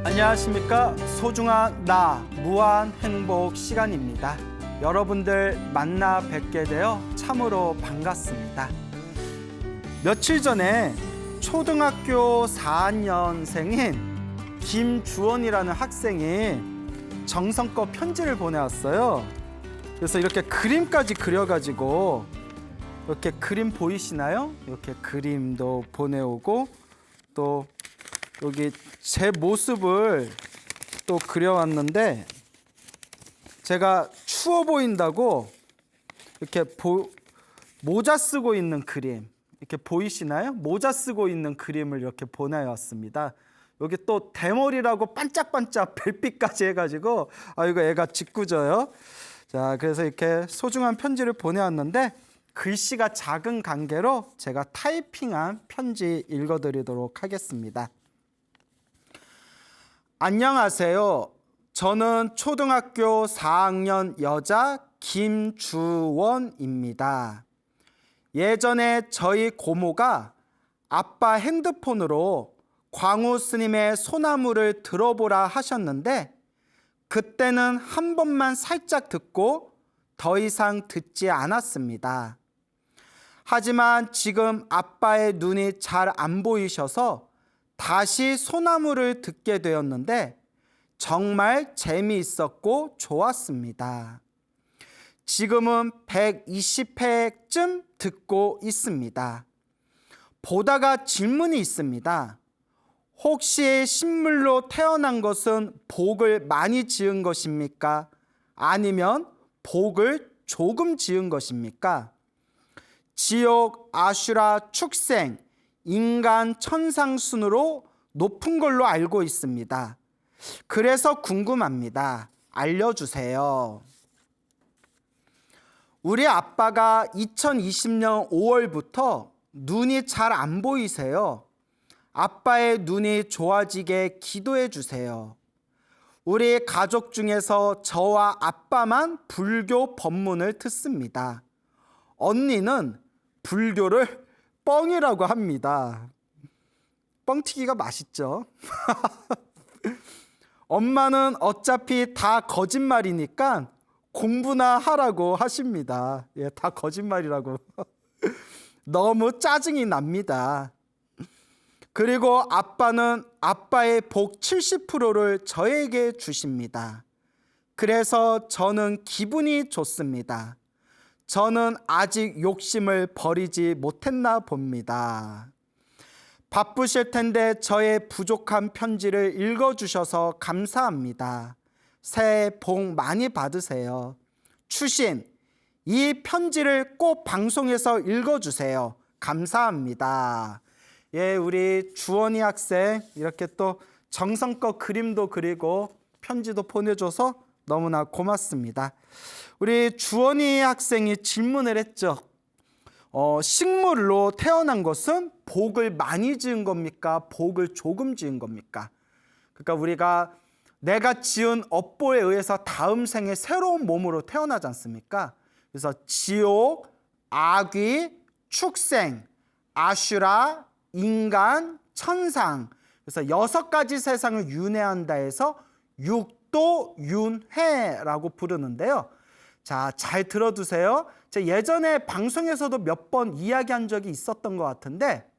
안녕하십니까. 소중한 나 무한 행복 시간입니다. 여러분들 만나 뵙게 되어 참으로 반갑습니다. 며칠 전에 초등학교 4학년생인 김주원이라는 학생이 정성껏 편지를 보내왔어요. 그래서 이렇게 그림까지 그려가지고, 이렇게 그림 보이시나요? 이렇게 그림도 보내오고, 또 여기 제 모습을 또 그려왔는데, 제가 추워 보인다고 이렇게 모자 쓰고 있는 그림, 이렇게 보이시나요? 모자 쓰고 있는 그림을 이렇게 보내왔습니다. 여기 또 대머리라고 반짝반짝 별빛까지 해가지고, 이거 애가 짓궂어요. 자, 그래서 이렇게 소중한 편지를 보내왔는데, 글씨가 작은 관계로 제가 타이핑한 편지 읽어드리도록 하겠습니다. 안녕하세요. 저는 초등학교 4학년 여자 김주원입니다. 예전에 저희 고모가 아빠 핸드폰으로 광우 스님의 소나무를 들어보라 하셨는데, 그때는 한 번만 살짝 듣고 더 이상 듣지 않았습니다. 하지만 지금 아빠의 눈이 잘 안 보이셔서 다시 소나무를 듣게 되었는데 정말 재미있었고 좋았습니다. 지금은 120회쯤 듣고 있습니다. 보다가 질문이 있습니다. 혹시 식물로 태어난 것은 복을 많이 지은 것입니까? 아니면 복을 조금 지은 것입니까? 지옥, 아슈라, 축생, 인간, 천상 순으로 높은 걸로 알고 있습니다. 그래서 궁금합니다. 알려주세요. 우리 아빠가 2020년 5월부터 눈이 잘 안 보이세요. 아빠의 눈이 좋아지게 기도해 주세요. 우리 가족 중에서 저와 아빠만 불교 법문을 듣습니다. 언니는 불교를 뻥이라고 합니다. 뻥튀기가 맛있죠? 엄마는 어차피 다 거짓말이니까 공부나 하라고 하십니다. 예, 다 거짓말이라고. 너무 짜증이 납니다. 그리고 아빠는 아빠의 복 70%를 저에게 주십니다. 그래서 저는 기분이 좋습니다. 저는 아직 욕심을 버리지 못했나 봅니다. 바쁘실 텐데 저의 부족한 편지를 읽어주셔서 감사합니다. 새해 복 많이 받으세요. 추신, 이 편지를 꼭 방송에서 읽어주세요. 감사합니다. 예, 우리 주원이 학생 이렇게 또 정성껏 그림도 그리고 편지도 보내줘서 너무나 고맙습니다. 우리 주원이 학생이 질문을 했죠. 식물로 태어난 것은 복을 많이 지은 겁니까? 복을 조금 지은 겁니까? 그러니까 우리가 내가 지은 업보에 의해서 다음 생에 새로운 몸으로 태어나지 않습니까? 그래서 지옥, 아귀, 축생, 아슈라, 인간, 천상, 그래서 6가지 세상을 윤회한다 해서 육도윤회라고 부르는데요. 자, 잘 들어두세요. 제가 예전에 방송에서도 몇 번 이야기한 적이 있었던 것 같은데,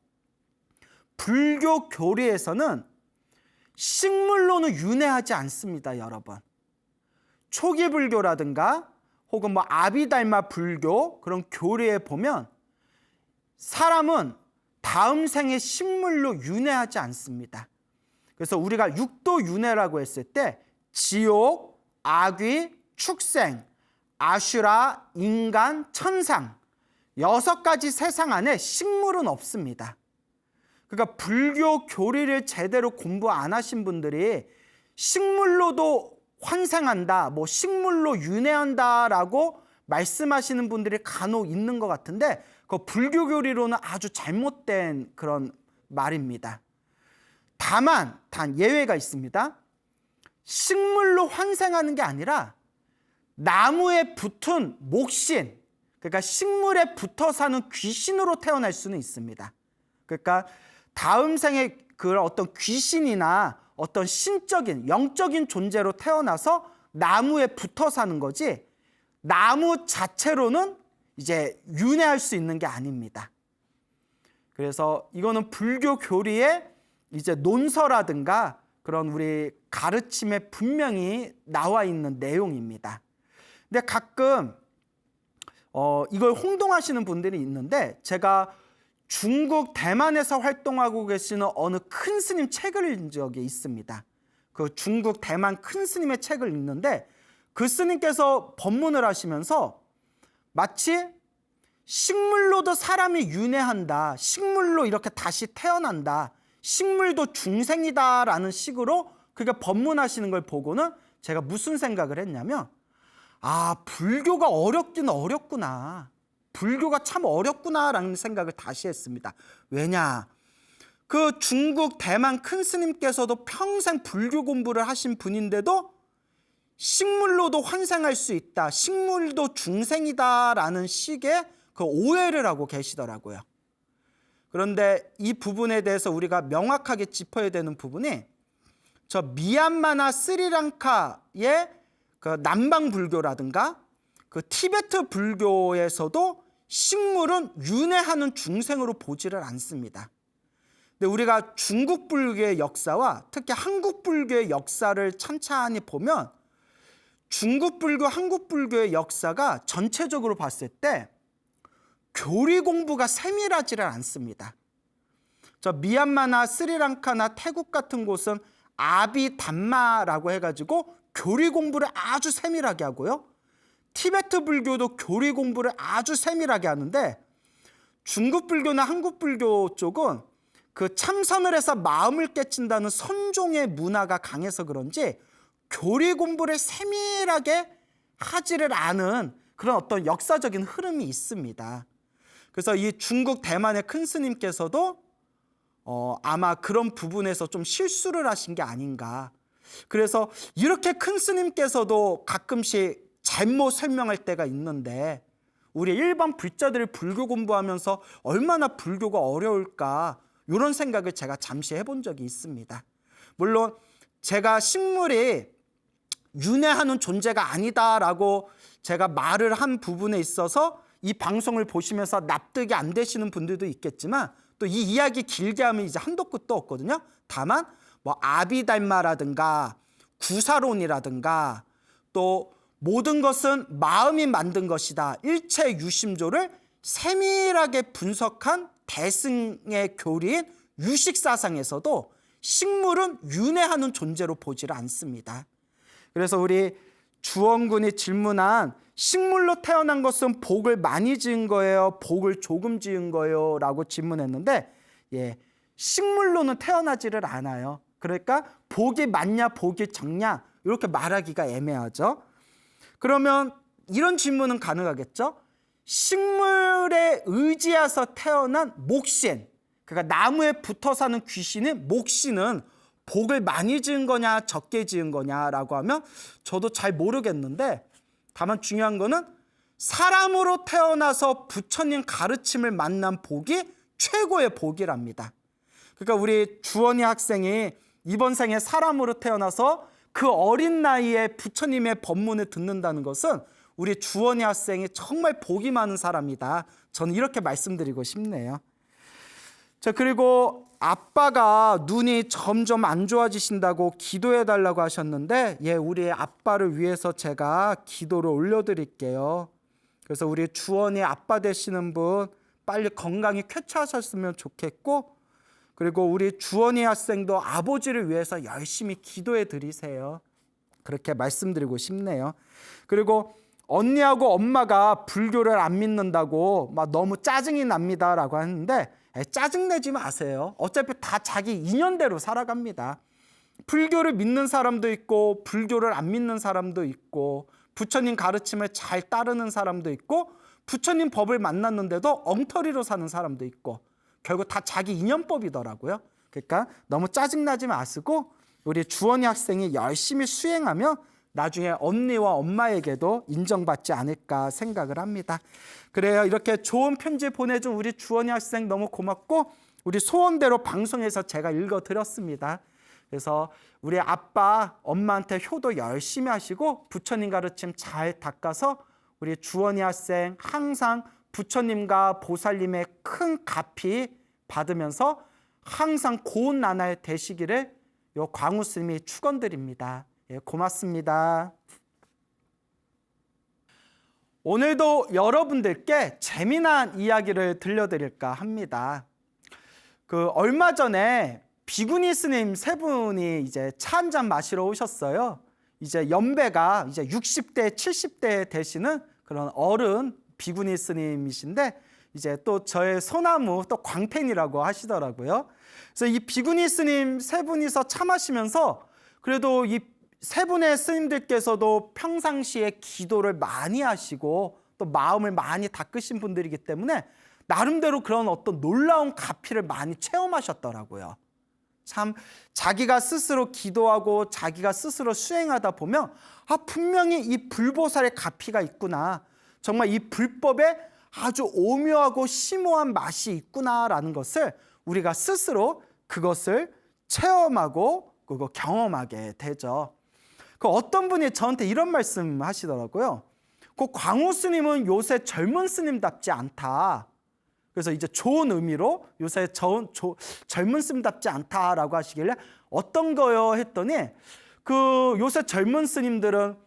불교 교리에서는 식물로는 윤회하지 않습니다, 여러분. 초기 불교라든가 혹은 아비달마 불교 그런 교리에 보면 사람은 다음 생에 식물로 윤회하지 않습니다. 그래서 우리가 육도윤회라고 했을 때 지옥, 아귀, 축생, 아슈라, 인간, 천상 6가지 세상 안에 식물은 없습니다. 그러니까 불교 교리를 제대로 공부 안 하신 분들이 식물로도 환생한다, 식물로 윤회한다라고 말씀하시는 분들이 간혹 있는 것 같은데, 그 불교 교리로는 아주 잘못된 그런 말입니다. 단 예외가 있습니다. 식물로 환생하는 게 아니라 나무에 붙은 목신, 그러니까 식물에 붙어 사는 귀신으로 태어날 수는 있습니다. 그러니까 다음 생에 그런 어떤 귀신이나 어떤 신적인 영적인 존재로 태어나서 나무에 붙어 사는 거지 나무 자체로는 이제 윤회할 수 있는 게 아닙니다. 그래서 이거는 불교 교리의 이제 논서라든가 그런 우리 가르침에 분명히 나와 있는 내용입니다. 근데 가끔 이걸 홍동하시는 분들이 있는데 제가 중국 대만에서 활동하고 계시는 어느 큰 스님 책을 읽은 적이 있습니다. 그 중국 대만 큰 스님의 책을 읽는데 그 스님께서 법문을 하시면서 마치 식물로도 사람이 윤회한다, 식물로 이렇게 다시 태어난다, 식물도 중생이다라는 식으로 그게 법문하시는 걸 보고는 제가 무슨 생각을 했냐면 불교가 어렵긴 어렵구나, 불교가 참 어렵구나라는 생각을 다시 했습니다. 왜냐? 그 중국 대만 큰 스님께서도 평생 불교 공부를 하신 분인데도 식물로도 환생할 수 있다, 식물도 중생이다라는 식의 그 오해를 하고 계시더라고요. 그런데 이 부분에 대해서 우리가 명확하게 짚어야 되는 부분이 저 미얀마나 스리랑카의 그 남방 불교라든가 그 티베트 불교에서도 식물은 윤회하는 중생으로 보지를 않습니다. 근데 우리가 중국 불교의 역사와 특히 한국 불교의 역사를 찬찬히 보면 중국 불교, 한국 불교의 역사가 전체적으로 봤을 때 교리 공부가 세밀하지를 않습니다. 저 미얀마나 스리랑카나 태국 같은 곳은 아비담마라고 해가지고 교리 공부를 아주 세밀하게 하고요. 티베트 불교도 교리 공부를 아주 세밀하게 하는데 중국 불교나 한국 불교 쪽은 그 참선을 해서 마음을 깨친다는 선종의 문화가 강해서 그런지 교리 공부를 세밀하게 하지를 않은 그런 어떤 역사적인 흐름이 있습니다. 그래서 이 중국 대만의 큰 스님께서도 아마 그런 부분에서 좀 실수를 하신 게 아닌가. 그래서 이렇게 큰 스님께서도 가끔씩 잘못 설명할 때가 있는데 우리 일반 불자들이 불교 공부하면서 얼마나 불교가 어려울까, 이런 생각을 제가 잠시 해본 적이 있습니다. 물론 제가 식물이 윤회하는 존재가 아니다라고 제가 말을 한 부분에 있어서 이 방송을 보시면서 납득이 안 되시는 분들도 있겠지만 또 이 이야기 길게 하면 이제 한도 끝도 없거든요. 다만 뭐 아비달마라든가 구사론이라든가 또 모든 것은 마음이 만든 것이다, 일체 유심조를 세밀하게 분석한 대승의 교리인 유식사상에서도 식물은 윤회하는 존재로 보지를 않습니다. 그래서 우리 주원군이 질문한 식물로 태어난 것은 복을 많이 지은 거예요, 복을 조금 지은 거예요? 라고 질문했는데 식물로는 태어나지를 않아요. 그러니까 복이 많냐 복이 적냐 이렇게 말하기가 애매하죠. 그러면 이런 질문은 가능하겠죠. 식물에 의지해서 태어난 목신, 그러니까 나무에 붙어 사는 귀신인 목신은 복을 많이 지은 거냐 적게 지은 거냐라고 하면 저도 잘 모르겠는데, 다만 중요한 거는 사람으로 태어나서 부처님 가르침을 만난 복이 최고의 복이랍니다. 그러니까 우리 주원이 학생이 이번 생에 사람으로 태어나서 그 어린 나이에 부처님의 법문을 듣는다는 것은 우리 주원이 학생이 정말 복이 많은 사람이다, 저는 이렇게 말씀드리고 싶네요. 자, 그리고 아빠가 눈이 점점 안 좋아지신다고 기도해 달라고 하셨는데 우리 아빠를 위해서 제가 기도를 올려드릴게요. 그래서 우리 주원이 아빠 되시는 분 빨리 건강히 쾌차하셨으면 좋겠고, 그리고 우리 주원이 학생도 아버지를 위해서 열심히 기도해 드리세요. 그렇게 말씀드리고 싶네요. 그리고 언니하고 엄마가 불교를 안 믿는다고 막 너무 짜증이 납니다라고 하는데 짜증내지 마세요. 어차피 다 자기 인연대로 살아갑니다. 불교를 믿는 사람도 있고 불교를 안 믿는 사람도 있고 부처님 가르침을 잘 따르는 사람도 있고 부처님 법을 만났는데도 엉터리로 사는 사람도 있고 결국 다 자기 인연법이더라고요. 그러니까 너무 짜증나지 마시고 우리 주원이 학생이 열심히 수행하면 나중에 언니와 엄마에게도 인정받지 않을까 생각을 합니다. 그래요. 이렇게 좋은 편지 보내준 우리 주원이 학생 너무 고맙고 우리 소원대로 방송에서 제가 읽어드렸습니다. 그래서 우리 아빠, 엄마한테 효도 열심히 하시고 부처님 가르침 잘 닦아서 우리 주원이 학생 항상 부처님과 보살님의 큰 가피 받으면서 항상 고운 나날 되시기를 요 광우 스님이 축원드립니다. 예, 고맙습니다. 오늘도 여러분들께 재미난 이야기를 들려드릴까 합니다. 얼마 전에 비구니 스님 세 분이 이제 차 한 잔 마시러 오셨어요. 이제 연배가 이제 60대, 70대 되시는 그런 어른 비구니 스님이신데 이제 또 저의 소나무 또 광팬이라고 하시더라고요. 그래서 이 비구니 스님 세 분이서 차 마시면서 그래도 이 세 분의 스님들께서도 평상시에 기도를 많이 하시고 또 마음을 많이 닦으신 분들이기 때문에 나름대로 그런 어떤 놀라운 가피를 많이 체험하셨더라고요. 참 자기가 스스로 기도하고 자기가 스스로 수행하다 보면 분명히 이 불보살의 가피가 있구나. 정말 이 불법에 아주 오묘하고 심오한 맛이 있구나라는 것을 우리가 스스로 그것을 체험하고 그거 경험하게 되죠. 어떤 분이 저한테 이런 말씀 하시더라고요. 광우 스님은 요새 젊은 스님답지 않다. 그래서 이제 좋은 의미로 요새 젊은 스님답지 않다라고 하시길래 어떤 거요 했더니 요새 젊은 스님들은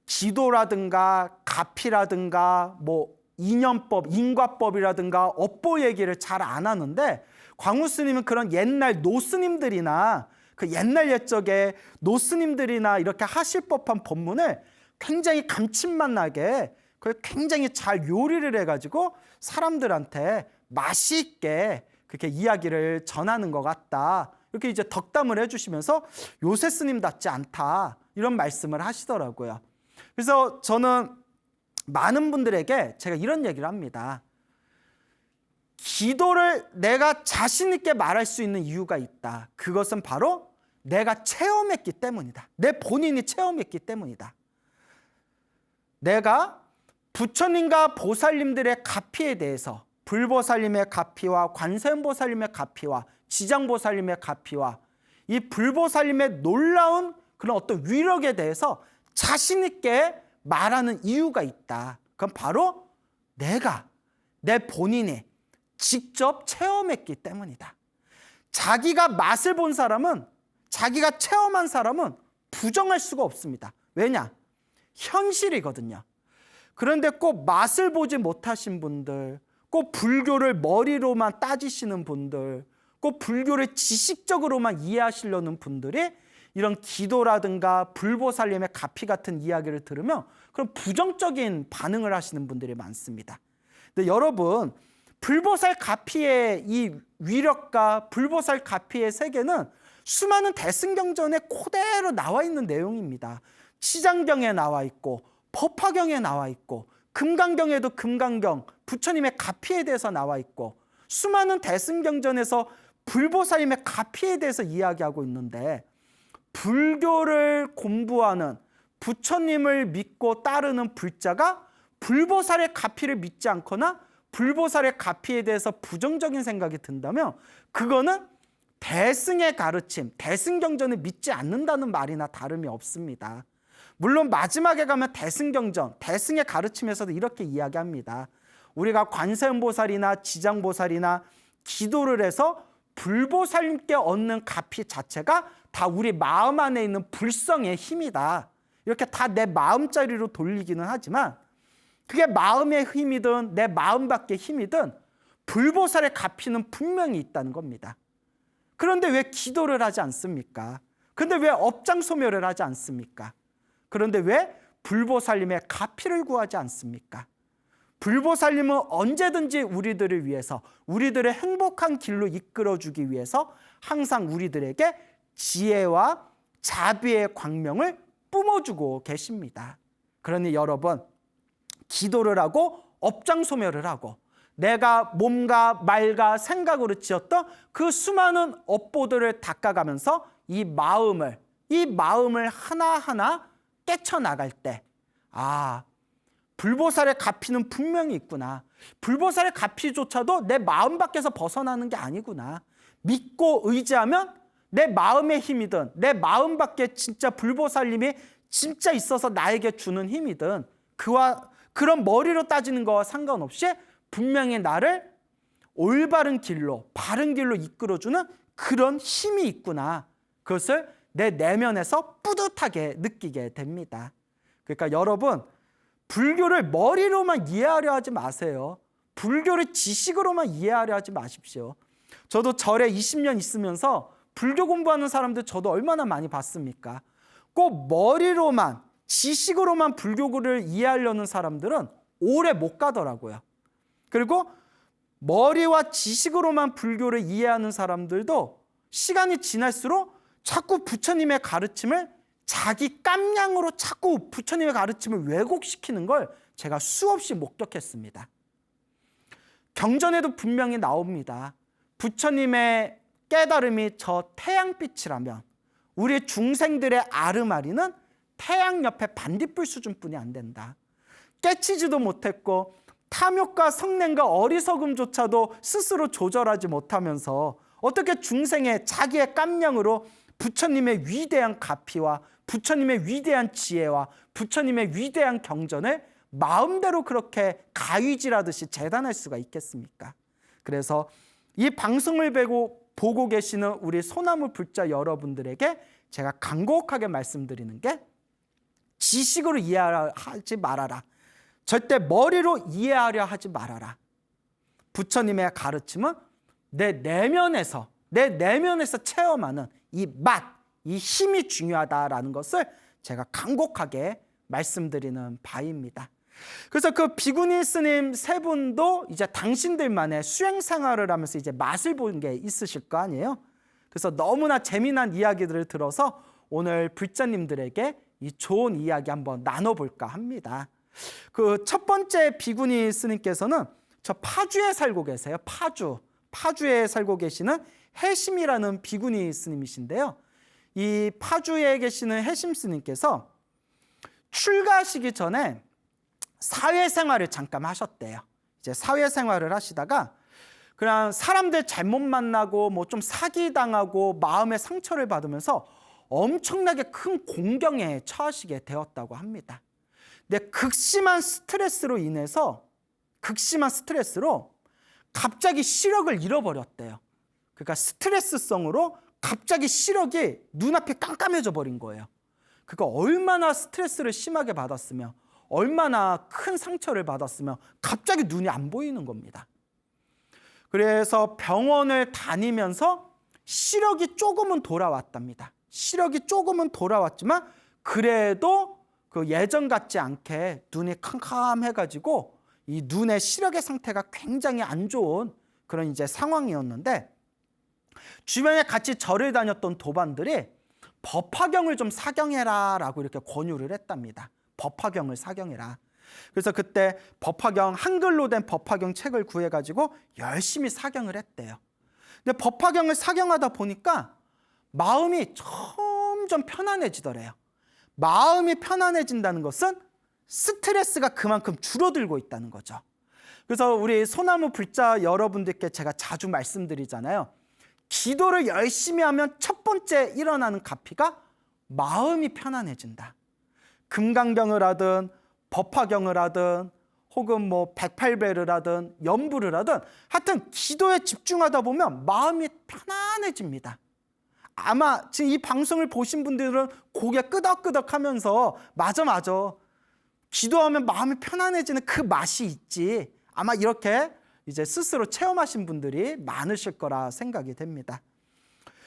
기도라든가 가피라든가 뭐 인연법, 인과법이라든가 업보 얘기를 잘 안 하는데 광우 스님은 그런 옛날 노스님들이나 그 옛날 옛적에 노스님들이나 이렇게 하실 법한 법문을 굉장히 감칠맛 나게 그걸 굉장히 잘 요리를 해가지고 사람들한테 맛있게 그렇게 이야기를 전하는 것 같다. 이렇게 이제 덕담을 해주시면서 요새 스님답지 않다. 이런 말씀을 하시더라고요. 그래서 저는 많은 분들에게 제가 이런 얘기를 합니다. 기도를 내가 자신 있게 말할 수 있는 이유가 있다. 그것은 바로 내가 체험했기 때문이다. 내 본인이 체험했기 때문이다. 내가 부처님과 보살님들의 가피에 대해서 불보살님의 가피와 관세음보살님의 가피와 지장보살님의 가피와 이 불보살님의 놀라운 그런 어떤 위력에 대해서 자신 있게 말하는 이유가 있다. 그건 바로 내가 내 본인이 직접 체험했기 때문이다. 자기가 맛을 본 사람은 자기가 체험한 사람은 부정할 수가 없습니다. 왜냐? 현실이거든요. 그런데 꼭 맛을 보지 못하신 분들, 꼭 불교를 머리로만 따지시는 분들, 꼭 불교를 지식적으로만 이해하시려는 분들이 이런 기도라든가 불보살님의 가피 같은 이야기를 들으면 그런 부정적인 반응을 하시는 분들이 많습니다. 근데 여러분, 불보살 가피의 이 위력과 불보살 가피의 세계는 수많은 대승경전에 그대로 나와 있는 내용입니다. 치장경에 나와 있고 법화경에 나와 있고 금강경에도 금강경 부처님의 가피에 대해서 나와 있고 수많은 대승경전에서 불보살님의 가피에 대해서 이야기하고 있는데 불교를 공부하는 부처님을 믿고 따르는 불자가 불보살의 가피를 믿지 않거나 불보살의 가피에 대해서 부정적인 생각이 든다면 그거는 대승의 가르침, 대승경전을 믿지 않는다는 말이나 다름이 없습니다. 물론 마지막에 가면 대승경전, 대승의 가르침에서도 이렇게 이야기합니다. 우리가 관세음보살이나 지장보살이나 기도를 해서 불보살님께 얻는 가피 자체가 다 우리 마음 안에 있는 불성의 힘이다. 이렇게 다 내 마음자리로 돌리기는 하지만 그게 마음의 힘이든 내 마음 밖의 힘이든 불보살의 가피는 분명히 있다는 겁니다. 그런데 왜 기도를 하지 않습니까? 그런데 왜 업장소멸을 하지 않습니까? 그런데 왜 불보살님의 가피를 구하지 않습니까? 불보살님은 언제든지 우리들을 위해서 우리들의 행복한 길로 이끌어주기 위해서 항상 우리들에게 지혜와 자비의 광명을 뿜어주고 계십니다. 그러니 여러분, 기도를 하고 업장소멸을 하고 내가 몸과 말과 생각으로 지었던 그 수많은 업보들을 닦아가면서 이 마음을 하나하나 깨쳐나갈 때 불보살의 가피는 분명히 있구나. 불보살의 가피조차도 내 마음 밖에서 벗어나는 게 아니구나. 믿고 의지하면 내 마음의 힘이든 내 마음 밖에 진짜 불보살님이 진짜 있어서 나에게 주는 힘이든 그런 머리로 따지는 거와 상관없이 분명히 나를 올바른 길로, 바른 길로 이끌어주는 그런 힘이 있구나. 그것을 내 내면에서 뿌듯하게 느끼게 됩니다. 그러니까 여러분, 불교를 머리로만 이해하려 하지 마세요. 불교를 지식으로만 이해하려 하지 마십시오. 저도 절에 20년 있으면서 불교 공부하는 사람들 저도 얼마나 많이 봤습니까? 꼭 머리로만, 지식으로만 불교를 이해하려는 사람들은 오래 못 가더라고요. 그리고 머리와 지식으로만 불교를 이해하는 사람들도 시간이 지날수록 자꾸 부처님의 가르침을 자기 깜냥으로 자꾸 부처님의 가르침을 왜곡시키는 걸 제가 수없이 목격했습니다. 경전에도 분명히 나옵니다. 부처님의 깨달음이 저 태양빛이라면 우리 중생들의 아르마리는 태양 옆에 반딧불 수준뿐이 안 된다. 깨치지도 못했고 탐욕과 성냄과 어리석음조차도 스스로 조절하지 못하면서 어떻게 중생의 자기의 깜냥으로 부처님의 위대한 가피와 부처님의 위대한 지혜와 부처님의 위대한 경전을 마음대로 그렇게 가위질하듯이 재단할 수가 있겠습니까? 그래서 이 방송을 보고 계시는 우리 소나무 불자 여러분들에게 제가 간곡하게 말씀드리는 게 지식으로 이해하지 말아라. 절대 머리로 이해하려 하지 말아라. 부처님의 가르침은 내 내면에서 체험하는 이 맛, 이 힘이 중요하다라는 것을 제가 간곡하게 말씀드리는 바입니다. 그래서 그 비구니 스님 세 분도 이제 당신들만의 수행 생활을 하면서 이제 맛을 본 게 있으실 거 아니에요. 그래서 너무나 재미난 이야기들을 들어서 오늘 불자님들에게 이 좋은 이야기 한번 나눠볼까 합니다. 그 첫 번째 비구니 스님께서는 저 파주에 살고 계세요. 파주에 살고 계시는 해심이라는 비구니 스님이신데요. 이 파주에 계시는 해심 스님께서 출가하시기 전에 사회생활을 잠깐 하셨대요. 이제 사회생활을 하시다가 그냥 사람들 잘못 만나고 뭐 좀 사기당하고 마음의 상처를 받으면서 엄청나게 큰 공경에 처하시게 되었다고 합니다. 근데 극심한 스트레스로 갑자기 시력을 잃어버렸대요. 그러니까 스트레스성으로 갑자기 시력이 눈앞이 깜깜해져 버린 거예요. 그러니까 얼마나 스트레스를 심하게 받았으면 얼마나 큰 상처를 받았으면 갑자기 눈이 안 보이는 겁니다. 그래서 병원을 다니면서 시력이 조금은 돌아왔답니다. 시력이 조금은 돌아왔지만 그래도 그 예전 같지 않게 눈이 캄캄해가지고 이 눈의 시력의 상태가 굉장히 안 좋은 그런 이제 상황이었는데 주변에 같이 절을 다녔던 도반들이 법화경을 좀 사경해라라고 이렇게 권유를 했답니다. 법화경을 사경해라. 그래서 그때 법화경, 한글로 된 법화경 책을 구해가지고 열심히 사경을 했대요. 근데 법화경을 사경하다 보니까 마음이 점점 편안해지더래요. 마음이 편안해진다는 것은 스트레스가 그만큼 줄어들고 있다는 거죠. 그래서 우리 소나무 불자 여러분들께 제가 자주 말씀드리잖아요. 기도를 열심히 하면 첫 번째 일어나는 가피가 마음이 편안해진다. 금강경을 하든 법화경을 하든 혹은 뭐 108배를 하든 연부를 하든 하여튼 기도에 집중하다 보면 마음이 편안해집니다. 아마 지금 이 방송을 보신 분들은 고개 끄덕끄덕 하면서 맞아 기도하면 마음이 편안해지는 그 맛이 있지. 아마 이렇게 이제 스스로 체험하신 분들이 많으실 거라 생각이 됩니다.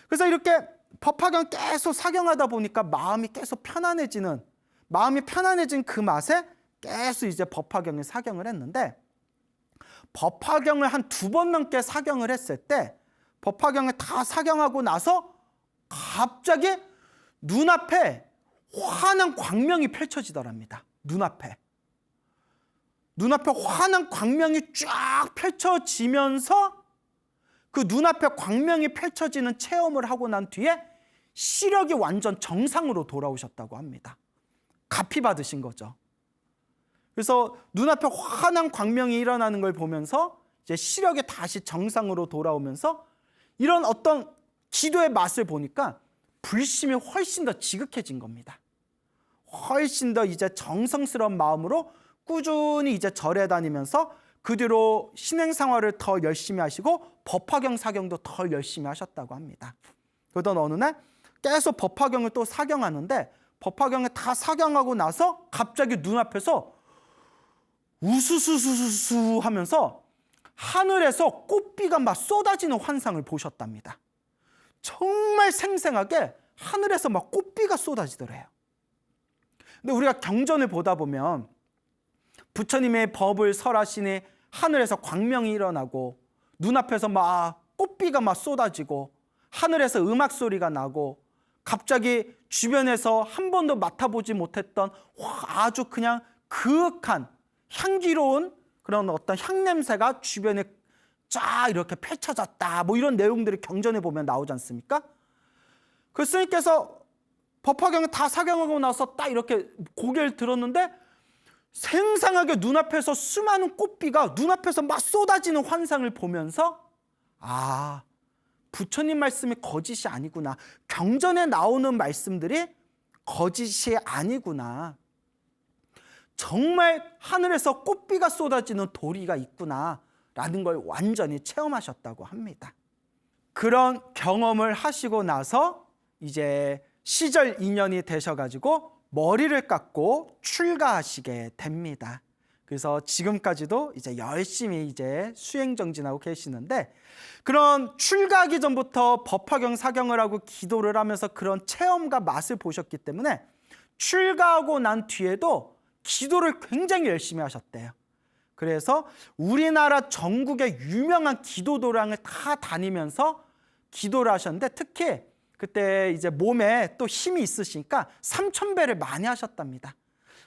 그래서 이렇게 법화경 계속 사경하다 보니까 마음이 계속 편안해진 그 맛에 계속 이제 법화경을 사경을 했는데 법화경을 한 2번 넘게 사경을 했을 때 법화경을 다 사경하고 나서 갑자기 눈앞에 환한 광명이 펼쳐지더랍니다. 눈앞에 환한 광명이 쫙 펼쳐지면서 그 눈앞에 광명이 펼쳐지는 체험을 하고 난 뒤에 시력이 완전 정상으로 돌아오셨다고 합니다. 가피 받으신 거죠. 그래서 눈앞에 환한 광명이 일어나는 걸 보면서 이제 시력이 다시 정상으로 돌아오면서 이런 어떤 기도의 맛을 보니까 불심이 훨씬 더 지극해진 겁니다. 훨씬 더 이제 정성스러운 마음으로 꾸준히 이제 절에 다니면서 그 뒤로 신행 생활을 더 열심히 하시고 법화경 사경도 더 열심히 하셨다고 합니다. 그러던 어느 날 계속 법화경을 또 사경하는데 법화경을 다 사경하고 나서 갑자기 눈앞에서 우수수수수 하면서 하늘에서 꽃비가 막 쏟아지는 환상을 보셨답니다. 정말 생생하게 하늘에서 막 꽃비가 쏟아지더래요. 근데 우리가 경전을 보다 보면 부처님의 법을 설하시니 하늘에서 광명이 일어나고 눈앞에서 막 꽃비가 막 쏟아지고 하늘에서 음악 소리가 나고 갑자기 주변에서 한 번도 맡아보지 못했던 아주 그냥 그윽한 향기로운 그런 어떤 향냄새가 주변에 쫙 이렇게 펼쳐졌다. 뭐 이런 내용들이 경전에 보면 나오지 않습니까? 그 스님께서 법화경을 다 사경하고 나서 딱 이렇게 고개를 들었는데 생생하게 눈앞에서 수많은 꽃비가 눈앞에서 막 쏟아지는 환상을 보면서 아, 부처님 말씀이 거짓이 아니구나. 경전에 나오는 말씀들이 거짓이 아니구나. 정말 하늘에서 꽃비가 쏟아지는 도리가 있구나 라는 걸 완전히 체험하셨다고 합니다. 그런 경험을 하시고 나서 이제 시절 인연이 되셔가지고 머리를 깎고 출가하시게 됩니다. 그래서 지금까지도 이제 열심히 이제 수행 정진하고 계시는데 그런 출가하기 전부터 법화경 사경을 하고 기도를 하면서 그런 체험과 맛을 보셨기 때문에 출가하고 난 뒤에도 기도를 굉장히 열심히 하셨대요. 그래서 우리나라 전국의 유명한 기도도량을 다 다니면서 기도를 하셨는데 특히 그때 이제 몸에 또 힘이 있으시니까 3000배를 많이 하셨답니다.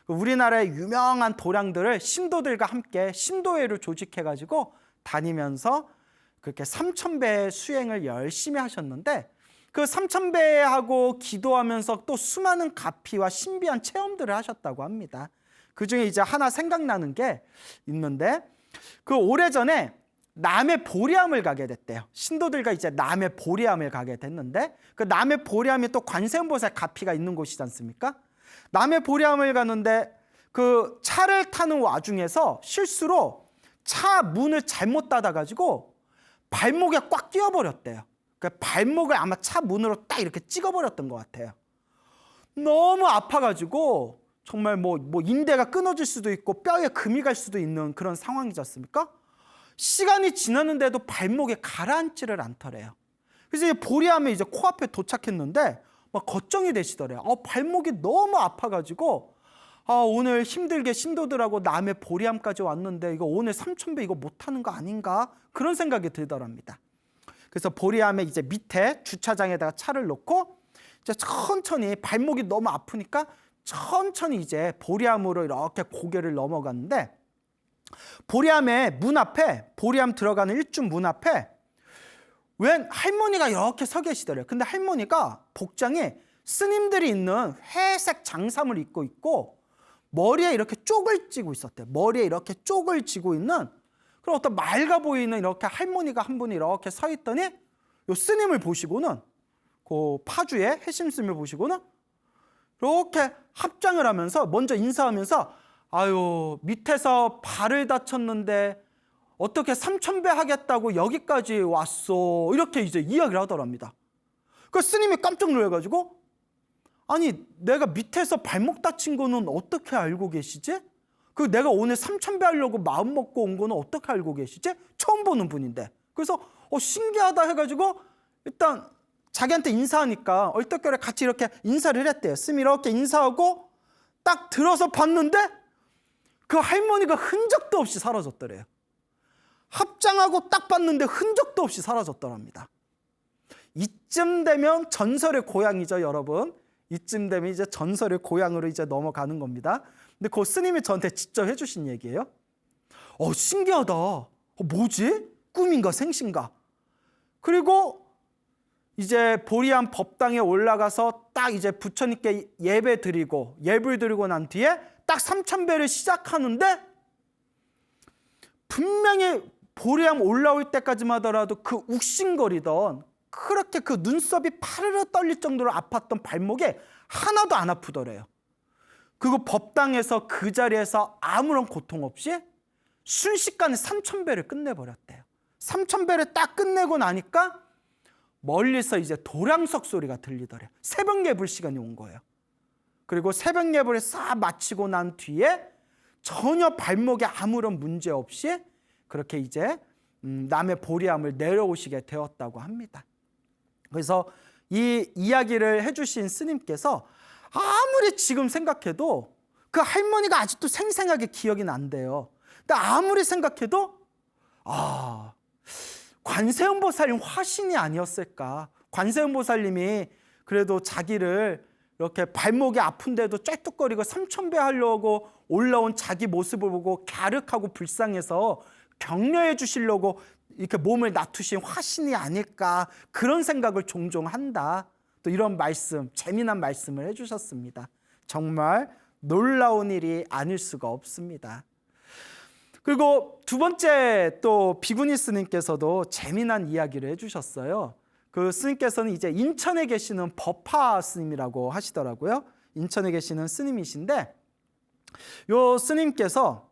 우리나라의 유명한 도량들을 신도들과 함께 신도회를 조직해가지고 다니면서 그렇게 3000배의 수행을 열심히 하셨는데 그 3000배하고 기도하면서 또 수많은 가피와 신비한 체험들을 하셨다고 합니다. 그 중에 이제 하나 생각나는 게 있는데 그 오래전에 남해 보리암을 가게 됐대요. 신도들과 이제 남해 보리암을 가게 됐는데 그 남해 보리암이 또 관세음보살 가피가 있는 곳이지 않습니까? 남해 보리암을 가는데 그 차를 타는 와중에서 실수로 차 문을 잘못 닫아가지고 발목에 꽉 끼워버렸대요. 그 발목을 아마 차 문으로 딱 이렇게 찍어버렸던 것 같아요. 너무 아파가지고 정말 뭐 인대가 끊어질 수도 있고 뼈에 금이 갈 수도 있는 그런 상황이지 않습니까? 시간이 지났는데도 발목에 가라앉지를 않더래요. 그래서 이제 보리암에 이제 코앞에 도착했는데 막 걱정이 되시더래요. 발목이 너무 아파가지고 오늘 힘들게 신도들하고 남해 보리암까지 왔는데 이거 오늘 3000배 이거 못하는 거 아닌가? 그런 생각이 들더랍니다. 그래서 보리암에 이제 밑에 주차장에다가 차를 놓고 이제 천천히 발목이 너무 아프니까 천천히 이제 보리암으로 이렇게 고개를 넘어갔는데 보리암의 문 앞에 보리암 들어가는 일중 문 앞에 웬 할머니가 이렇게 서 계시더래요. 근데 할머니가 복장에 스님들이 있는 회색 장삼을 입고 있고 머리에 이렇게 쪽을 쥐고 있었대요. 머리에 이렇게 쪽을 쥐고 있는 그런 어떤 맑아 보이는 이렇게 할머니가 한 분이 이렇게 서 있더니 요 스님을 보시고는 그 파주의 해심스님을 보시고는 이렇게 합장을 하면서 먼저 인사하면서 아유 밑에서 발을 다쳤는데 어떻게 3000배 하겠다고 여기까지 왔어 이렇게 이제 이야기를 하더랍니다. 그 스님이 깜짝 놀라가지고 아니 내가 밑에서 발목 다친 거는 어떻게 알고 계시지? 그 내가 오늘 3000배 하려고 마음 먹고 온 거는 어떻게 알고 계시지? 처음 보는 분인데. 그래서 신기하다 해가지고 일단 자기한테 인사하니까 얼떨결에 같이 이렇게 인사를 했대요. 스님이 이렇게 인사하고 딱 들어서 봤는데 그 할머니가 흔적도 없이 사라졌더래요. 합장하고 딱 봤는데 흔적도 없이 사라졌더랍니다. 이쯤 되면 전설의 고향이죠, 여러분. 이쯤 되면 이제 전설의 고향으로 이제 넘어가는 겁니다. 근데 그 스님이 저한테 직접 해주신 얘기예요. 신기하다. 뭐지? 꿈인가 생신가? 그리고 이제 보리암 법당에 올라가서 딱 이제 부처님께 예배 드리고 예불 드리고 난 뒤에 딱 3000배를 시작하는데 분명히 보리암 올라올 때까지만 하더라도 그 욱신거리던 그렇게 그 눈썹이 파르르 떨릴 정도로 아팠던 발목이 하나도 안 아프더래요. 그리고 법당에서 그 자리에서 아무런 고통 없이 순식간에 3,000배를 끝내버렸대요. 3,000배를 딱 끝내고 나니까 멀리서 이제 도량석 소리가 들리더래요. 새벽 예불 시간이 온 거예요. 그리고 새벽 예불을 싹 마치고 난 뒤에 전혀 발목에 아무런 문제 없이 그렇게 이제 남의 보리함을 내려오시게 되었다고 합니다. 그래서 이 이야기를 해주신 스님께서 아무리 지금 생각해도 그 할머니가 아직도 생생하게 기억이 난대요. 근데 아무리 생각해도 관세음보살님 화신이 아니었을까. 관세음보살님이 그래도 자기를 이렇게 발목이 아픈데도 쩔뚝거리고 3,000배 하려고 올라온 자기 모습을 보고 갸륵하고 불쌍해서 격려해 주시려고 이렇게 몸을 낮추신 화신이 아닐까, 그런 생각을 종종 한다. 또 이런 말씀, 재미난 말씀을 해주셨습니다. 정말 놀라운 일이 아닐 수가 없습니다. 그리고 두 번째 또 비구니 스님께서도 재미난 이야기를 해주셨어요. 그 스님께서는 이제 인천에 계시는 법화 스님이라고 하시더라고요. 인천에 계시는 스님이신데, 요 스님께서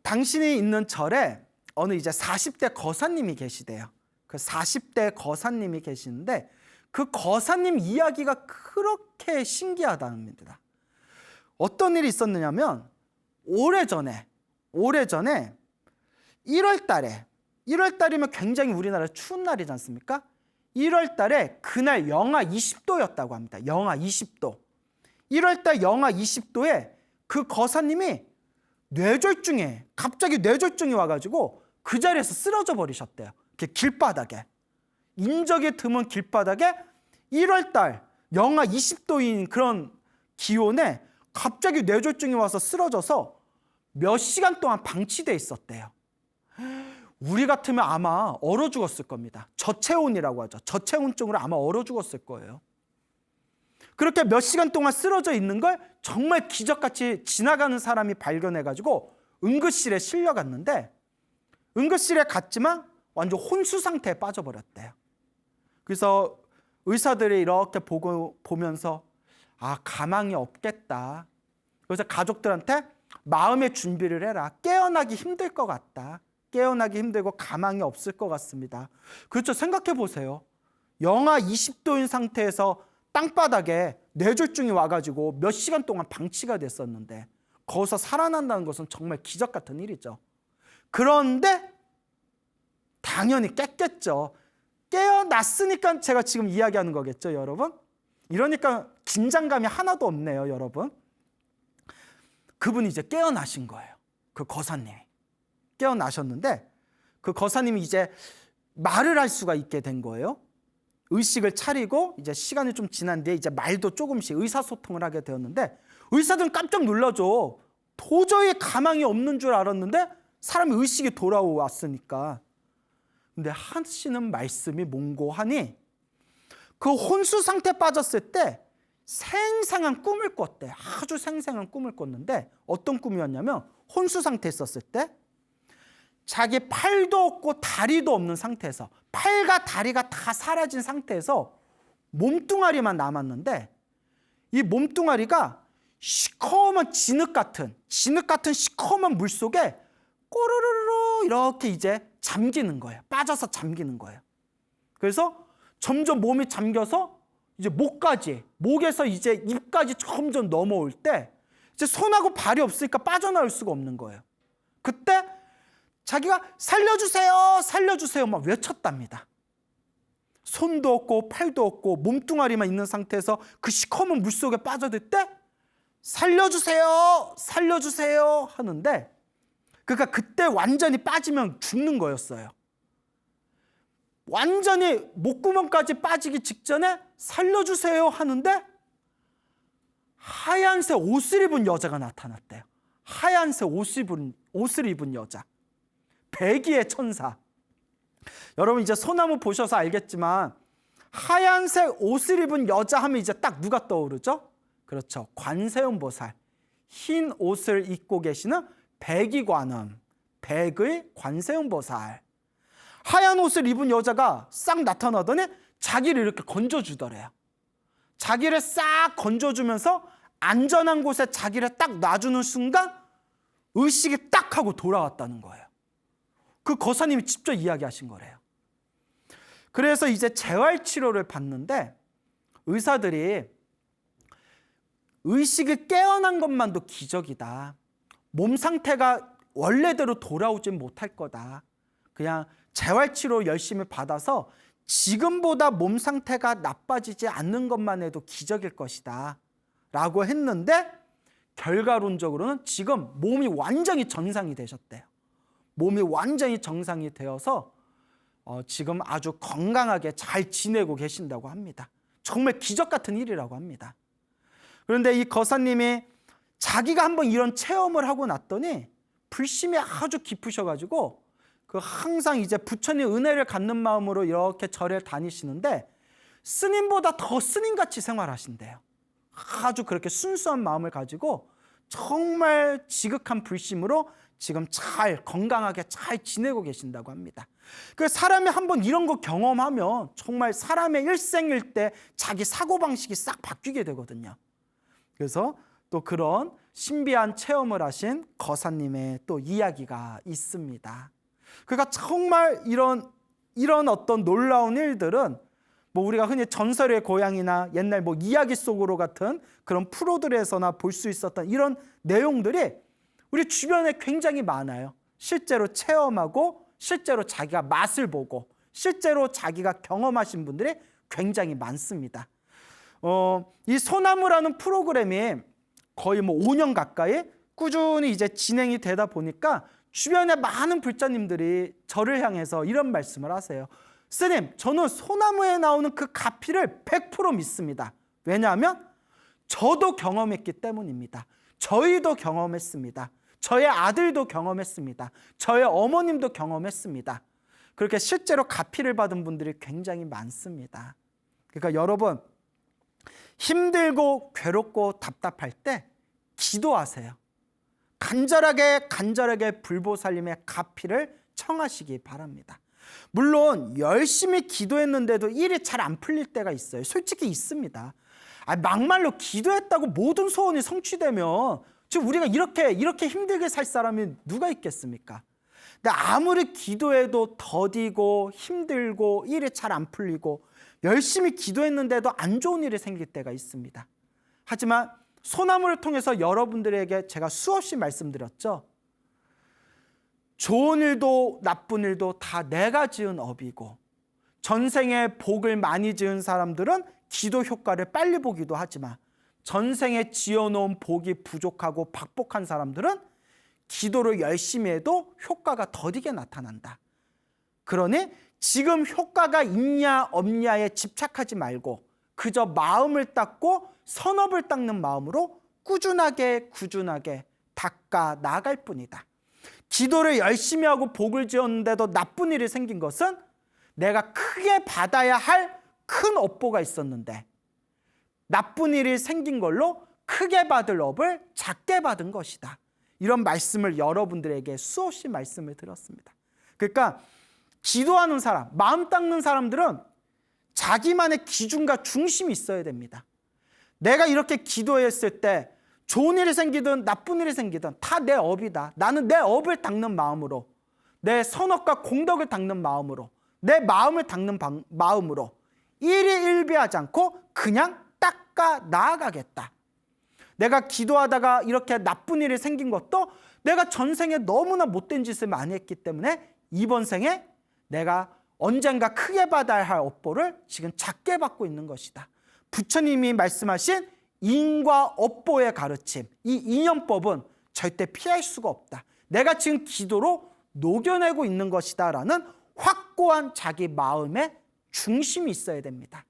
당신이 있는 절에 어느 이제 40대 거사님이 계시대요. 그 40대 거사님이 계시는데 그 거사님 이야기가 그렇게 신기하답니다. 어떤 일이 있었느냐면 오래전에 1월 달이면 굉장히 우리나라 추운 날이지 않습니까? 1월 달에 그날 영하 20도였다고 합니다. 영하 20도. 1월 달 영하 20도에 그 거사님이 갑자기 뇌졸중이 와가지고 그 자리에서 쓰러져 버리셨대요. 길바닥에. 인적이 드문 길바닥에 1월 달 영하 20도인 그런 기온에 갑자기 뇌졸중이 와서 쓰러져서 몇 시간 동안 방치돼 있었대요. 우리 같으면 아마 얼어 죽었을 겁니다. 저체온이라고 하죠. 저체온증으로 아마 얼어 죽었을 거예요. 그렇게 몇 시간 동안 쓰러져 있는 걸 정말 기적같이 지나가는 사람이 발견해가지고 응급실에 실려갔는데, 응급실에 갔지만 완전 혼수 상태에 빠져버렸대요. 그래서 의사들이 이렇게 보면서 가망이 없겠다. 그래서 가족들한테 마음의 준비를 해라. 깨어나기 힘들 것 같다. 깨어나기 힘들고 가망이 없을 것 같습니다. 그렇죠. 생각해 보세요. 영하 20도인 상태에서 땅바닥에 뇌졸중이 와가지고 몇 시간 동안 방치가 됐었는데 거기서 살아난다는 것은 정말 기적 같은 일이죠. 그런데 당연히 깼겠죠. 깨어났으니까 제가 지금 이야기하는 거겠죠, 여러분? 이러니까 긴장감이 하나도 없네요, 여러분. 그분이 이제 깨어나신 거예요. 그 거사님이 깨어나셨는데 그 거사님이 이제 말을 할 수가 있게 된 거예요. 의식을 차리고 이제 시간이 좀 지난 뒤에 이제 말도 조금씩 의사소통을 하게 되었는데, 의사들은 깜짝 놀라죠. 도저히 가망이 없는 줄 알았는데 사람이 의식이 돌아왔으니까. 근데 하시는 말씀이 몽고하니 그 혼수 상태에 빠졌을 때 생생한 꿈을 꿨대. 아주 생생한 꿈을 꿨는데 어떤 꿈이었냐면, 혼수 상태에 있었을 때 자기 팔도 없고 다리도 없는 상태에서, 팔과 다리가 다 사라진 상태에서 몸뚱아리만 남았는데, 이 몸뚱아리가 시커먼 진흙 같은 시커먼 물 속에 꼬르르르 이렇게 이제 잠기는 거예요. 빠져서 잠기는 거예요. 그래서 점점 몸이 잠겨서 이제 목에서 이제 입까지 점점 넘어올 때 이제 손하고 발이 없으니까 빠져나올 수가 없는 거예요. 그때 자기가 살려주세요, 살려주세요 막 외쳤답니다. 손도 없고 팔도 없고 몸뚱아리만 있는 상태에서 그 시커먼 물속에 빠져들 때 살려주세요, 살려주세요 하는데, 그러니까 그때 완전히 빠지면 죽는 거였어요. 완전히 목구멍까지 빠지기 직전에 살려주세요 하는데 하얀색 옷을 입은 여자가 나타났대요. 하얀색 옷을 입은 여자. 백의의 천사. 여러분 이제 소나무 보셔서 알겠지만 하얀색 옷을 입은 여자 하면 이제 딱 누가 떠오르죠? 그렇죠. 관세음보살. 흰 옷을 입고 계시는 백의관음, 백의 관세음보살. 하얀 옷을 입은 여자가 싹 나타나더니 자기를 이렇게 건져주더래요. 자기를 싹 건져주면서 안전한 곳에 자기를 딱 놔주는 순간 의식이 딱 하고 돌아왔다는 거예요. 그 거사님이 직접 이야기하신 거래요. 그래서 이제 재활치료를 받는데 의사들이 의식이 깨어난 것만도 기적이다. 몸 상태가 원래대로 돌아오지 못할 거다. 그냥 재활치료 열심히 받아서 지금보다 몸 상태가 나빠지지 않는 것만 해도 기적일 것이다 라고 했는데 결과론적으로는 지금 몸이 완전히 정상이 되셨대요. 몸이 완전히 정상이 되어서 지금 아주 건강하게 잘 지내고 계신다고 합니다. 정말 기적 같은 일이라고 합니다. 그런데 이 거사님이 자기가 한번 이런 체험을 하고 났더니 불심이 아주 깊으셔가지고 항상 이제 부처님 은혜를 갖는 마음으로 이렇게 절에 다니시는데 스님보다 더 스님같이 생활하신대요. 아주 그렇게 순수한 마음을 가지고 정말 지극한 불심으로 지금 잘 건강하게 잘 지내고 계신다고 합니다. 그 사람이 한번 이런 거 경험하면 정말 사람의 일생일대 자기 사고방식이 싹 바뀌게 되거든요. 그래서 또 그런 신비한 체험을 하신 거사님의 또 이야기가 있습니다. 그러니까 정말 이런 어떤 놀라운 일들은 뭐 우리가 흔히 전설의 고향이나 옛날 뭐 이야기 속으로 같은 그런 프로들에서나 볼 수 있었던 이런 내용들이 우리 주변에 굉장히 많아요. 실제로 체험하고 실제로 자기가 맛을 보고 실제로 자기가 경험하신 분들이 굉장히 많습니다. 이 소나무라는 프로그램이 거의 뭐 5년 가까이 꾸준히 이제 진행이 되다 보니까 주변에 많은 불자님들이 저를 향해서 이런 말씀을 하세요. 스님, 저는 소나무에 나오는 그 가피를 100% 믿습니다. 왜냐하면 저도 경험했기 때문입니다. 저희도 경험했습니다. 저의 아들도 경험했습니다. 저의 어머님도 경험했습니다. 그렇게 실제로 가피를 받은 분들이 굉장히 많습니다. 그러니까 여러분, 힘들고 괴롭고 답답할 때 기도하세요. 간절하게 불보살님의 가피를 청하시기 바랍니다. 물론 열심히 기도했는데도 일이 잘 안 풀릴 때가 있어요. 솔직히 있습니다. 막말로 기도했다고 모든 소원이 성취되면 지금 우리가 이렇게 힘들게 살 사람이 누가 있겠습니까? 근데 아무리 기도해도 더디고 힘들고 일이 잘 안 풀리고 열심히 기도했는데도 안 좋은 일이 생길 때가 있습니다. 하지만 소나무를 통해서 여러분들에게 제가 수없이 말씀드렸죠. 좋은 일도 나쁜 일도 다 내가 지은 업이고 전생에 복을 많이 지은 사람들은 기도 효과를 빨리 보기도 하지만 전생에 지어놓은 복이 부족하고 박복한 사람들은 기도를 열심히 해도 효과가 더디게 나타난다. 그러니 지금 효과가 있냐 없냐에 집착하지 말고 그저 마음을 닦고 선업을 닦는 마음으로 꾸준하게 닦아 나갈 뿐이다. 기도를 열심히 하고 복을 지었는데도 나쁜 일이 생긴 것은 내가 크게 받아야 할 큰 업보가 있었는데 나쁜 일이 생긴 걸로 크게 받을 업을 작게 받은 것이다. 이런 말씀을 여러분들에게 수없이 말씀을 드렸습니다. 그러니까 기도하는 사람, 마음 닦는 사람들은 자기만의 기준과 중심이 있어야 됩니다. 내가 이렇게 기도했을 때 좋은 일이 생기든 나쁜 일이 생기든 다 내 업이다. 나는 내 업을 닦는 마음으로, 내 선업과 공덕을 닦는 마음으로, 내 마음을 닦는 마음으로 일희일비하지 않고 그냥 닦아 나아가겠다. 내가 기도하다가 이렇게 나쁜 일이 생긴 것도 내가 전생에 너무나 못된 짓을 많이 했기 때문에 이번 생에 내가 언젠가 크게 받아야 할 업보를 지금 작게 받고 있는 것이다. 부처님이 말씀하신 인과 업보의 가르침, 이 인연법은 절대 피할 수가 없다. 내가 지금 기도로 녹여내고 있는 것이다 라는 확고한 자기 마음의 중심이 있어야 됩니다.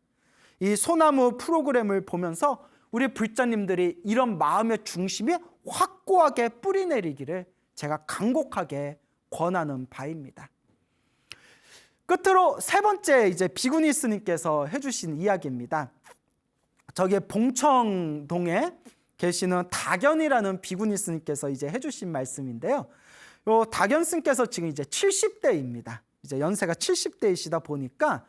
이 소나무 프로그램을 보면서 우리 불자님들이 이런 마음의 중심이 확고하게 뿌리내리기를 제가 간곡하게 권하는 바입니다. 끝으로 세 번째 이제 비구니 스님께서 해주신 이야기입니다. 저기 봉청동에 계시는 다견이라는 비구니 스님께서 이제 해주신 말씀인데요. 요 다견 스님께서 지금 이제 70대입니다. 이제 연세가 70대이시다 보니까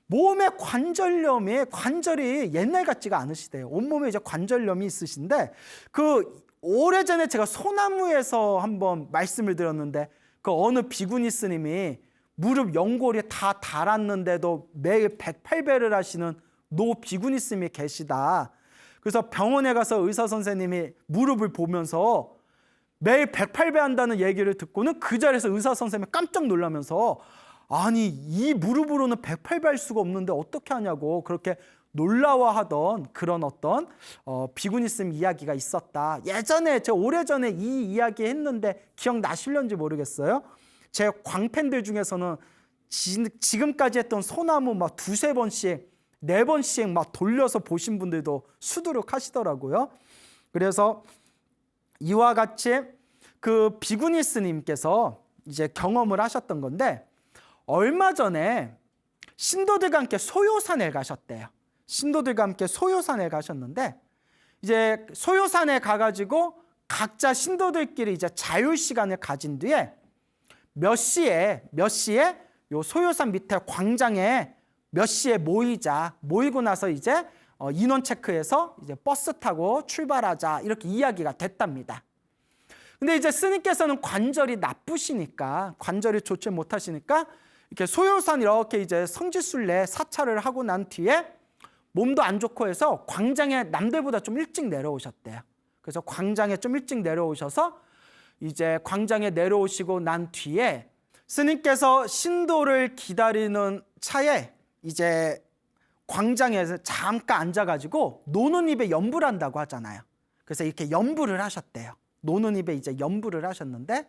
몸에 관절이 옛날 같지가 않으시대요. 온몸에 이제 관절염이 있으신데 그 오래전에 제가 소나무에서 한번 말씀을 드렸는데 그 어느 비구니 스님이 무릎 연골이 다 닳았는데도 매일 108배를 하시는 노 비구니 스님이 계시다. 그래서 병원에 가서 의사 선생님이 무릎을 보면서 매일 108배 한다는 얘기를 듣고는 그 자리에서 의사 선생님이 깜짝 놀라면서 아니 이 무릎으로는 108배 할 수가 없는데 어떻게 하냐고 그렇게 놀라워하던 그런 어떤 비구니 스님 이야기가 있었다. 예전에 제가 오래전에 이 이야기 했는데 기억나실런지 모르겠어요. 제 광팬들 중에서는 지금까지 했던 소나무 막 두세 번씩 네 번씩 막 돌려서 보신 분들도 수두룩하시더라고요. 그래서 이와 같이 그 비구니 스님께서 이제 경험을 하셨던 건데 얼마 전에 신도들과 함께 소요산에 가셨대요. 신도들과 함께 소요산에 가셨는데 이제 소요산에 가가지고 각자 신도들끼리 이제 자유 시간을 가진 뒤에 몇 시에 요 소요산 밑에 광장에 몇 시에 모이고 나서 이제 인원 체크해서 이제 버스 타고 출발하자 이렇게 이야기가 됐답니다. 근데 이제 스님께서는 관절이 나쁘시니까 관절이 좋지 못하시니까 이렇게 소요산 이렇게 이제 성지순례 사찰을 하고 난 뒤에 몸도 안 좋고 해서 광장에 남들보다 좀 일찍 내려오셨대요. 그래서 광장에 좀 일찍 내려오셔서 이제 광장에 내려오시고 난 뒤에 스님께서 신도를 기다리는 차에 이제 광장에서 잠깐 앉아가지고 노는 입에 연불 한다고 하잖아요. 그래서 이렇게 연불을 하셨대요. 노는 입에 이제 연불을 하셨는데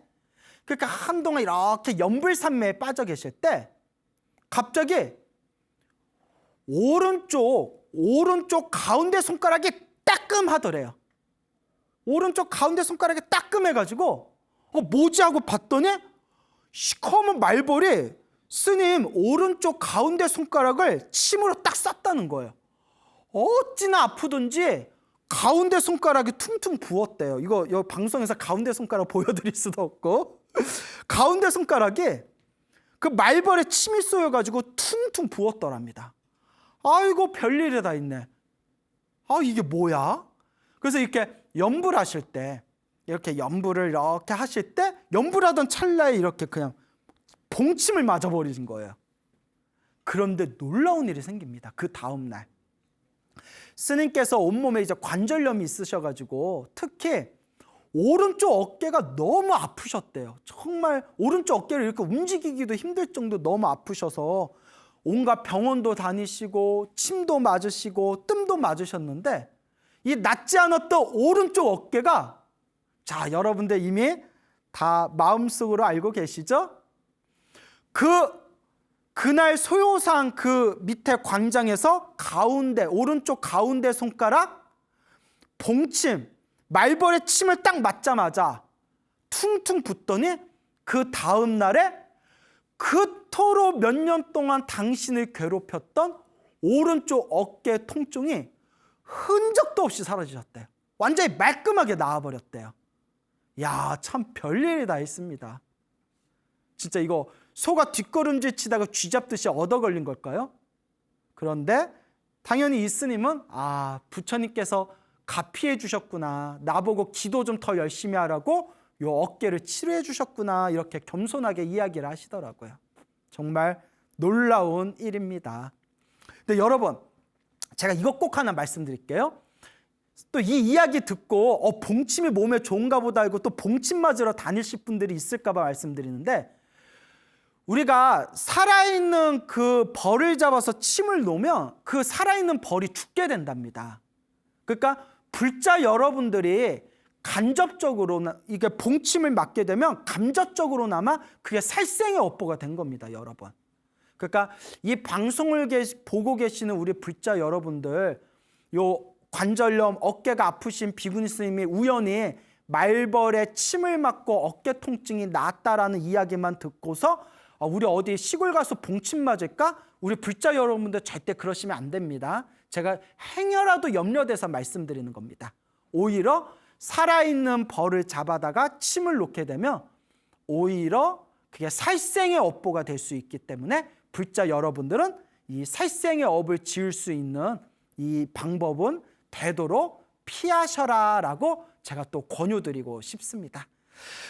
그러니까 한동안 이렇게 연불산매에 빠져 계실 때 갑자기 오른쪽 가운데 손가락이 따끔하더래요. 오른쪽 가운데 손가락이 따끔해가지고 뭐지 하고 봤더니 시커먼 말벌이 스님 오른쪽 가운데 손가락을 침으로 딱 쌌다는 거예요. 어찌나 아프든지 가운데 손가락이 퉁퉁 부었대요. 이거 방송에서 가운데 손가락 보여드릴 수도 없고 가운데 손가락이 그 말벌에 침이 쏘여가지고 퉁퉁 부었더랍니다. 아이고 별일이 다 있네. 이게 뭐야? 그래서 이렇게 연불하실 때 이렇게 연불을 이렇게 하실 때 연불하던 찰나에 이렇게 그냥 봉침을 맞아버리신 거예요. 그런데 놀라운 일이 생깁니다. 그 다음 날 스님께서 온몸에 이제 관절염이 있으셔가지고 특히 오른쪽 어깨가 너무 아프셨대요. 정말 오른쪽 어깨를 이렇게 움직이기도 힘들 정도 너무 아프셔서 온갖 병원도 다니시고 침도 맞으시고 뜸도 맞으셨는데 이 낫지 않았던 오른쪽 어깨가 자 여러분들 이미 다 마음속으로 알고 계시죠? 그날 소요산 그 밑에 광장에서 오른쪽 가운데 손가락 봉침 말벌의 침을 딱 맞자마자 퉁퉁 붓더니 그 다음 날에 그토록 몇 년 동안 당신을 괴롭혔던 오른쪽 어깨 통증이 흔적도 없이 사라지셨대요. 완전히 말끔하게 나아버렸대요. 야, 참 별일이 다 있습니다. 진짜 이거 소가 뒷걸음질 치다가 쥐 잡듯이 얻어 걸린 걸까요? 그런데 당연히 이 스님은 부처님께서 가피해 주셨구나. 나보고 기도 좀 더 열심히 하라고 요 어깨를 치료해 주셨구나. 이렇게 겸손하게 이야기를 하시더라고요. 정말 놀라운 일입니다. 근데 여러분, 제가 이것 꼭 하나 말씀드릴게요. 또 이 이야기 듣고 봉침이 몸에 좋은가 보다 알고 또 봉침 맞으러 다니실 분들이 있을까 봐 말씀드리는데 우리가 살아있는 그 벌을 잡아서 침을 놓으면 그 살아있는 벌이 죽게 된답니다. 그러니까 불자 여러분들이 간접적으로 이게 봉침을 맞게 되면 간접적으로나마 그게 살생의 업보가 된 겁니다, 여러분. 그러니까 이 방송을 보고 계시는 우리 불자 여러분들, 요 관절염, 어깨가 아프신 비구니 스님이 우연히 말벌에 침을 맞고 어깨 통증이 나았다라는 이야기만 듣고서 우리 어디 시골 가서 봉침 맞을까? 우리 불자 여러분들 절대 그러시면 안 됩니다. 제가 행여라도 염려돼서 말씀드리는 겁니다. 오히려 살아있는 벌을 잡아다가 침을 놓게 되면 오히려 그게 살생의 업보가 될 수 있기 때문에 불자 여러분들은 이 살생의 업을 지을 수 있는 이 방법은 되도록 피하셔라라고 제가 또 권유드리고 싶습니다.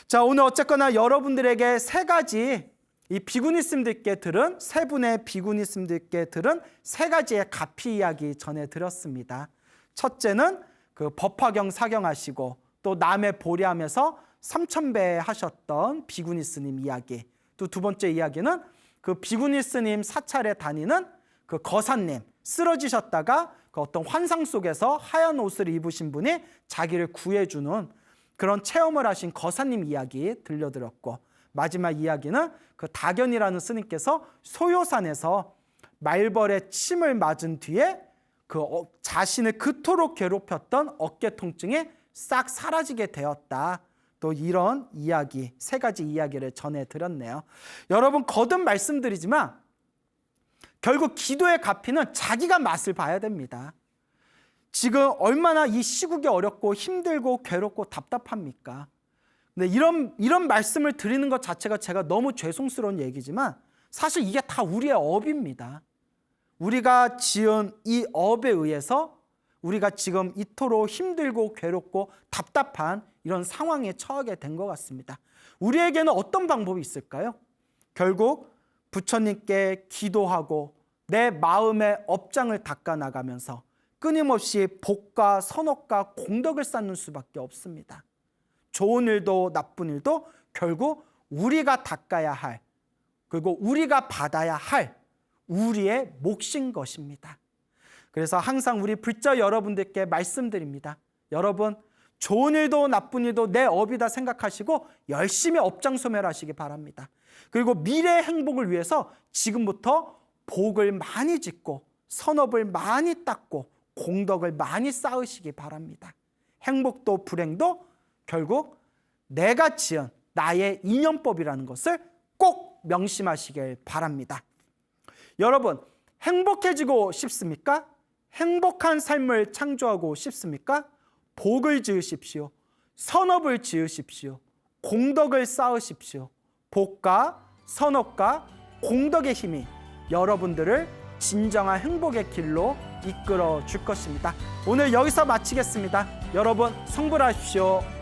자, 오늘 어쨌거나 여러분들에게 세 가지 이 비구니스님들께 들은 세 분의 비구니스님들께 들은 세 가지의 가피 이야기 전해드렸습니다. 첫째는 그 법화경 사경하시고 또 남의 보리함에서 3000배 하셨던 비구니스님 이야기. 또 두 번째 이야기는 그 비구니스님 사찰에 다니는 그 거사님, 쓰러지셨다가 그 어떤 환상 속에서 하얀 옷을 입으신 분이 자기를 구해주는 그런 체험을 하신 거사님 이야기 들려드렸고, 마지막 이야기는 그 다견이라는 스님께서 소요산에서 말벌의 침을 맞은 뒤에 그 자신을 그토록 괴롭혔던 어깨 통증이 싹 사라지게 되었다. 또 이런 이야기, 세 가지 이야기를 전해드렸네요. 여러분, 거듭 말씀드리지만 결국 기도의 가피는 자기가 맛을 봐야 됩니다. 지금 얼마나 이 시국이 어렵고 힘들고 괴롭고 답답합니까? 근데 이런 말씀을 드리는 것 자체가 제가 너무 죄송스러운 얘기지만 사실 이게 다 우리의 업입니다. 우리가 지은 이 업에 의해서 우리가 지금 이토록 힘들고 괴롭고 답답한 이런 상황에 처하게 된 것 같습니다. 우리에게는 어떤 방법이 있을까요? 결국 부처님께 기도하고 내 마음의 업장을 닦아나가면서 끊임없이 복과 선업과 공덕을 쌓는 수밖에 없습니다. 좋은 일도 나쁜 일도 결국 우리가 닦아야 할, 그리고 우리가 받아야 할 우리의 몫인 것입니다. 그래서 항상 우리 불자 여러분들께 말씀드립니다. 여러분, 좋은 일도 나쁜 일도 내 업이다 생각하시고 열심히 업장소멸하시기 바랍니다. 그리고 미래의 행복을 위해서 지금부터 복을 많이 짓고 선업을 많이 닦고 공덕을 많이 쌓으시기 바랍니다. 행복도 불행도 결국 내가 지은 나의 인연법이라는 것을 꼭 명심하시길 바랍니다. 여러분, 행복해지고 싶습니까? 행복한 삶을 창조하고 싶습니까? 복을 지으십시오. 선업을 지으십시오. 공덕을 쌓으십시오. 복과 선업과 공덕의 힘이 여러분들을 진정한 행복의 길로 이끌어 줄 것입니다. 오늘 여기서 마치겠습니다. 여러분, 성불하십시오.